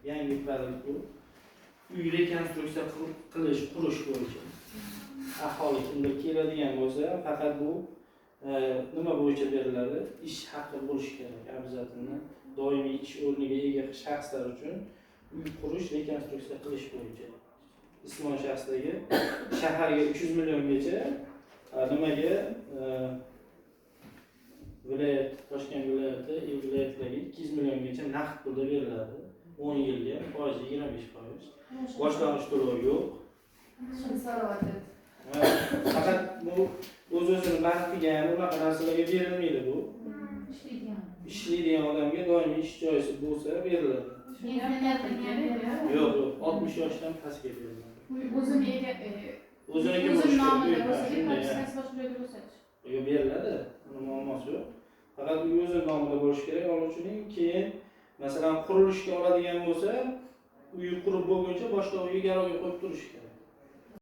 yangi proyekt bu. Uy rekonstruksiya qilish, qurish bo'yicha. Aholi kimdir keladigan bo'lsa, faqat bu nima bo'yicha beriladi? Ish haqqi bo'lishi kerak. Обязательно doimiy ish o'rniga ega shaxslar uchun uy qurish, rekonstruksiya qilish bo'yicha. Ismon shaxsdagi shaharga 300 milliongacha, nimaga viloyat, Toshkent viloyati, viloyatlarga 200 milliongacha naqd pulda beriladi. 10 yilga foizi 25%. Boshlang'ich to'lov yo'q. Faqat bu o'z-o'zini band qilgan unaqa narsalarga berilmaydi bu. Ishlaydigan odamga doimiy ish joyisi bo'lsa beriladi. Yo'q, 60 yoshdan pastga beriladi. O'ziniki nomida bo'lsa, yo'q beriladi. Uni muammosi yo'q. Faqat u o'zining nomida bo'lishi kerak. Oluvchining keyin masalan qurilishga oladigan bo'lsa, uyi qurib bo'lguncha boshqa uyga garovga qo'yib turish kerak.